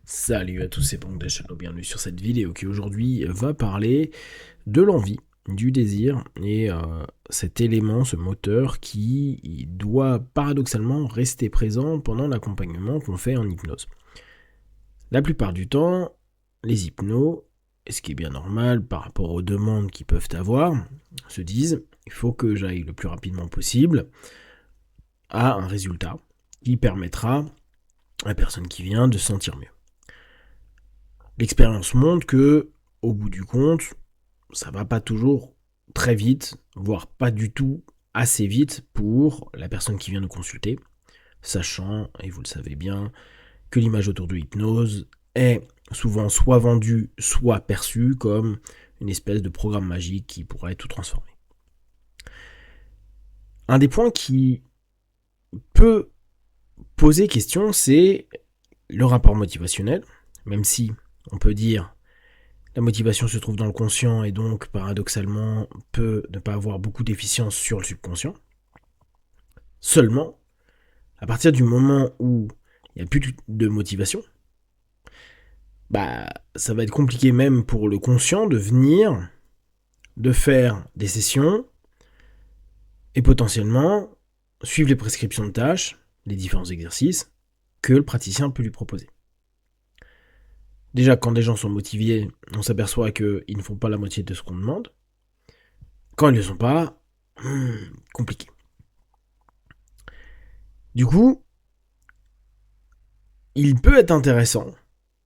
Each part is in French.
Salut à tous, c'est Pong Channel, bienvenue sur cette vidéo qui aujourd'hui va parler de l'envie, du désir et cet élément, ce moteur qui doit paradoxalement rester présent pendant l'accompagnement qu'on fait en hypnose. La plupart du temps, les hypnos, et ce qui est bien normal par rapport aux demandes qu'ils peuvent avoir, se disent il faut que j'aille le plus rapidement possible à un résultat qui permettra à la personne qui vient de se sentir mieux. L'expérience montre que, au bout du compte, ça va pas toujours très vite, voire pas du tout assez vite pour la personne qui vient nous consulter, sachant, et vous le savez bien, que l'image autour de l'hypnose est souvent soit vendue, soit perçue comme une espèce de programme magique qui pourrait tout transformer. Un des points qui peut poser question, c'est le rapport motivationnel, même si on peut dire la motivation se trouve dans le conscient et donc paradoxalement peut ne pas avoir beaucoup d'efficience sur le subconscient. Seulement, à partir du moment où il n'y a plus de motivation, ça va être compliqué même pour le conscient de venir, de faire des sessions et potentiellement suivre les prescriptions de tâches, les différents exercices que le praticien peut lui proposer. Déjà, quand des gens sont motivés, on s'aperçoit qu'ils ne font pas la moitié de ce qu'on demande. Quand ils ne le sont pas, compliqué. Du coup, il peut être intéressant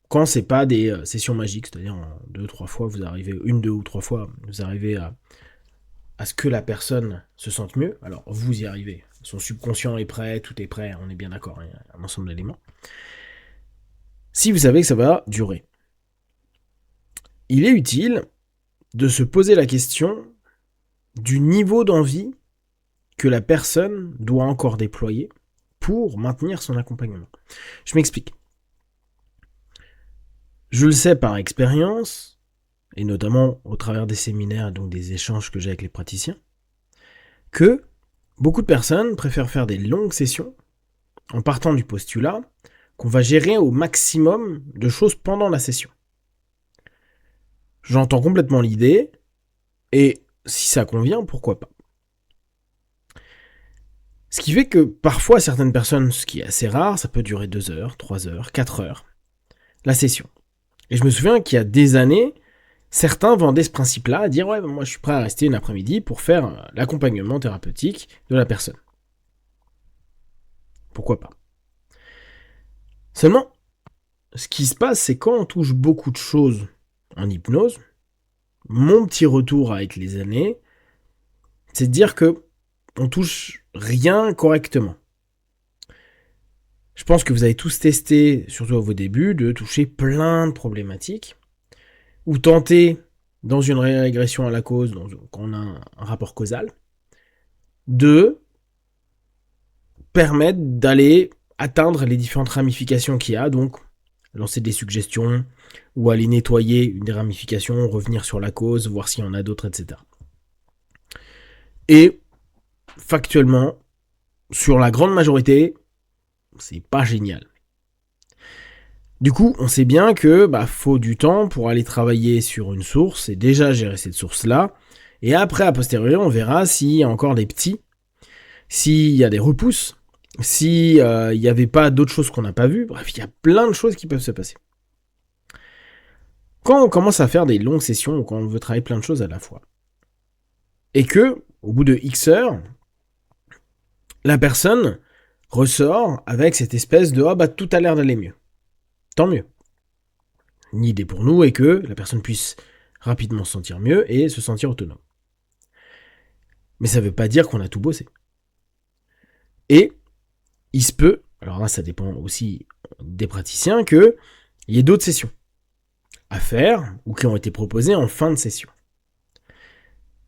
quand c'est pas des sessions magiques, c'est-à-dire en 2-3 fois, vous arrivez, 2 ou 3 fois, vous arrivez à ce que la personne se sente mieux. Alors, vous y arrivez. Son subconscient est prêt, tout est prêt, on est bien d'accord, il y a un ensemble d'éléments. Si vous savez que ça va durer, il est utile de se poser la question du niveau d'envie que la personne doit encore déployer pour maintenir son accompagnement. Je m'explique. Je le sais par expérience, et notamment au travers des séminaires, donc des échanges que j'ai avec les praticiens, que beaucoup de personnes préfèrent faire des longues sessions en partant du postulat qu'on va gérer au maximum de choses pendant la session. J'entends complètement l'idée, et si ça convient, pourquoi pas. Ce qui fait que parfois certaines personnes, ce qui est assez rare, ça peut durer 2 heures, 3 heures, 4 heures, la session. Et je me souviens qu'il y a des années, certains vendaient ce principe-là, à dire ouais, moi je suis prêt à rester une après-midi pour faire l'accompagnement thérapeutique de la personne. Pourquoi pas. Seulement, ce qui se passe, c'est quand on touche beaucoup de choses en hypnose, mon petit retour avec les années, c'est de dire que on touche rien correctement. Je pense que vous avez tous testé, surtout à vos débuts, de toucher plein de problématiques, ou tenter, dans une régression à la cause, quand on a un rapport causal, de permettre d'aller atteindre les différentes ramifications qu'il y a, donc lancer des suggestions, ou aller nettoyer une des ramifications, revenir sur la cause, voir s'il y en a d'autres, etc. Et factuellement, sur la grande majorité, c'est pas génial. Du coup, on sait bien que faut du temps pour aller travailler sur une source et déjà gérer cette source-là. Et après, a posteriori, on verra s'il y a encore des petits, s'il y a des repousses, s'il n'y avait pas d'autres choses qu'on n'a pas vues. Bref, il y a plein de choses qui peuvent se passer. Quand on commence à faire des longues sessions ou quand on veut travailler plein de choses à la fois, et que, au bout de X heures, la personne ressort avec cette espèce de tout a l'air d'aller mieux. Tant mieux. Une idée pour nous est que la personne puisse rapidement se sentir mieux et se sentir autonome. Mais ça ne veut pas dire qu'on a tout bossé. Et il se peut, alors là ça dépend aussi des praticiens, qu'il y ait d'autres sessions à faire ou qui ont été proposées en fin de session.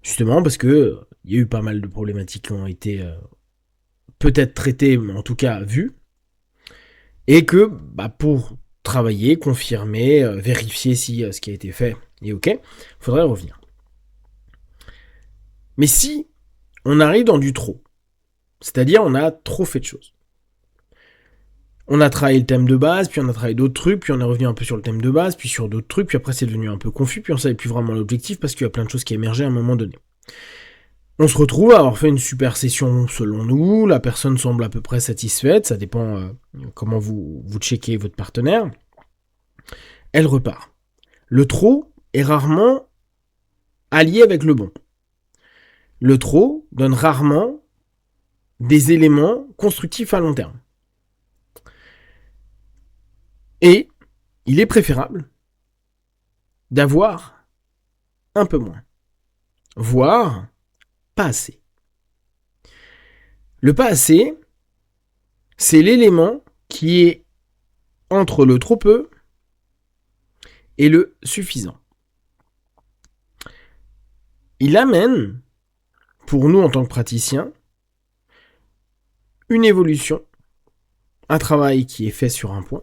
Justement parce que il y a eu pas mal de problématiques qui ont été peut-être traitées, mais en tout cas vues, et que pour travailler, confirmer, vérifier si ce qui a été fait est ok, il faudrait revenir. Mais si on arrive dans du trop, c'est-à-dire on a trop fait de choses, On a travaillé le thème de base, puis on a travaillé d'autres trucs, puis on est revenu un peu sur le thème de base, puis sur d'autres trucs, puis après c'est devenu un peu confus, puis on savait plus vraiment l'objectif parce qu'il y a plein de choses qui émergeaient à un moment donné. On se retrouve à avoir fait une super session selon nous, la personne semble à peu près satisfaite, ça dépend comment vous checkez votre partenaire. Elle repart. Le trop est rarement allié avec le bon. Le trop donne rarement des éléments constructifs à long terme. Et il est préférable d'avoir un peu moins, voire pas assez. Le pas assez, c'est l'élément qui est entre le trop peu et le suffisant. Il amène, pour nous en tant que praticiens, une évolution, un travail qui est fait sur un point,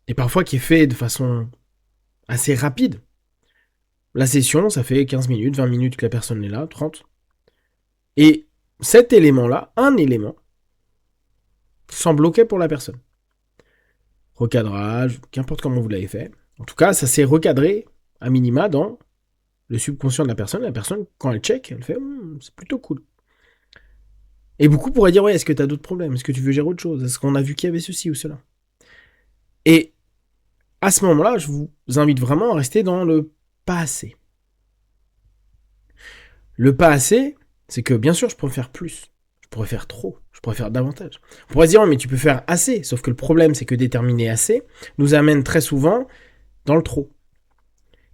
et parfois qui est fait de façon assez rapide. La session, ça fait 15 minutes, 20 minutes que la personne est là, 30. Et cet élément-là, un élément, semble OK pour la personne. Recadrage, qu'importe comment vous l'avez fait. En tout cas, ça s'est recadré à minima dans le subconscient de la personne. La personne, quand elle check, elle fait c'est plutôt cool. Et beaucoup pourraient dire est-ce que tu as d'autres problèmes? Est-ce que tu veux gérer autre chose? Est-ce qu'on a vu qu'il y avait ceci ou cela? Et à ce moment-là, je vous invite vraiment à rester dans le pas assez. Le pas assez, c'est que bien sûr, je pourrais faire plus. Je pourrais faire trop. Je pourrais faire davantage. On pourrait se dire mais tu peux faire assez. Sauf que le problème, c'est que déterminer assez nous amène très souvent dans le trop.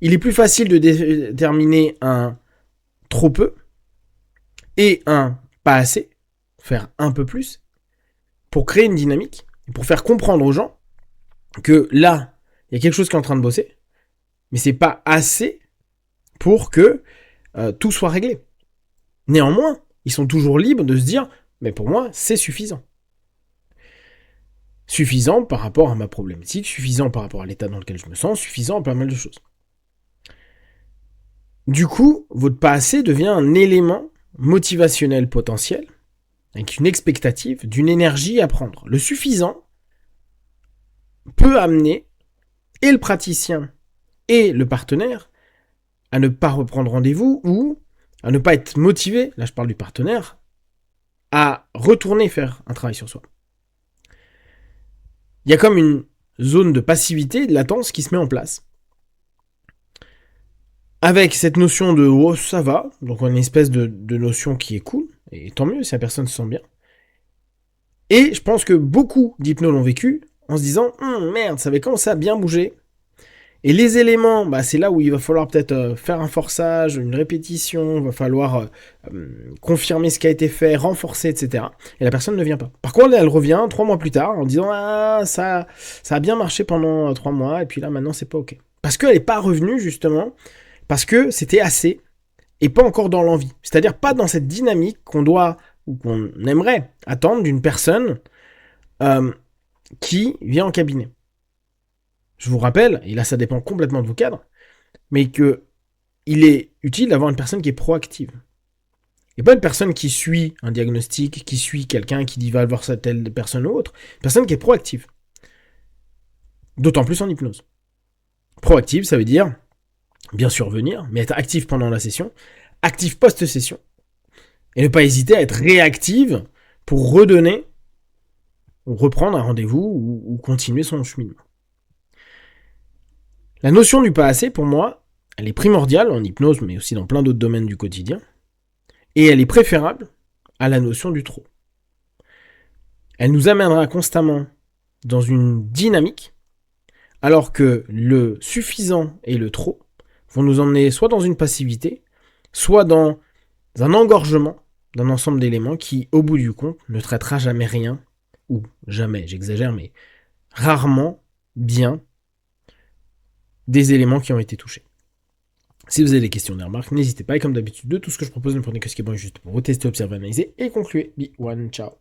Il est plus facile de déterminer un trop peu et un pas assez, faire un peu plus, pour créer une dynamique, pour faire comprendre aux gens que là, il y a quelque chose qui est en train de bosser, mais c'est pas assez pour que tout soit réglé. Néanmoins, ils sont toujours libres de se dire, mais pour moi, c'est suffisant. Suffisant par rapport à ma problématique, suffisant par rapport à l'état dans lequel je me sens, suffisant à pas mal de choses. Du coup, votre pas assez devient un élément motivationnel potentiel, avec une expectative d'une énergie à prendre. Le suffisant peut amener et le praticien et le partenaire à ne pas reprendre rendez-vous ou à ne pas être motivé, là je parle du partenaire, à retourner faire un travail sur soi. Il y a comme une zone de passivité, de latence qui se met en place. Avec cette notion de oh ça va, donc une espèce de notion qui est cool, et tant mieux si la personne se sent bien. Et je pense que beaucoup d'hypnos l'ont vécu en se disant merde, ça avait commencé à bien bouger. Et les éléments, c'est là où il va falloir peut-être faire un forçage, une répétition, il va falloir confirmer ce qui a été fait, renforcer, etc. Et la personne ne vient pas. Par contre, elle revient 3 mois plus tard en disant ça a bien marché pendant 3 mois, et puis là maintenant c'est pas ok. Parce qu'elle n'est pas revenue justement, parce que c'était assez, et pas encore dans l'envie. C'est-à-dire pas dans cette dynamique qu'on doit, ou qu'on aimerait attendre d'une personne qui vient en cabinet. Je vous rappelle, et là ça dépend complètement de vos cadres, mais que il est utile d'avoir une personne qui est proactive. Et pas une personne qui suit un diagnostic, qui suit quelqu'un qui dit va voir cette telle personne ou autre. Une personne qui est proactive. D'autant plus en hypnose. Proactive, ça veut dire bien sûr venir, mais être actif pendant la session, actif post-session, et ne pas hésiter à être réactive pour redonner, ou reprendre un rendez-vous, ou continuer son cheminement. La notion du pas assez, pour moi, elle est primordiale en hypnose, mais aussi dans plein d'autres domaines du quotidien, et elle est préférable à la notion du trop. Elle nous amènera constamment dans une dynamique, alors que le suffisant et le trop vont nous emmener soit dans une passivité, soit dans un engorgement d'un ensemble d'éléments qui, au bout du compte, ne traitera jamais rien, ou jamais, j'exagère, mais rarement bien des éléments qui ont été touchés. Si vous avez des questions, des remarques, n'hésitez pas. Et comme d'habitude, de tout ce que je propose, ne prenez que ce qui est bon et juste pour vous tester, observer, analyser et conclure. Be one, ciao.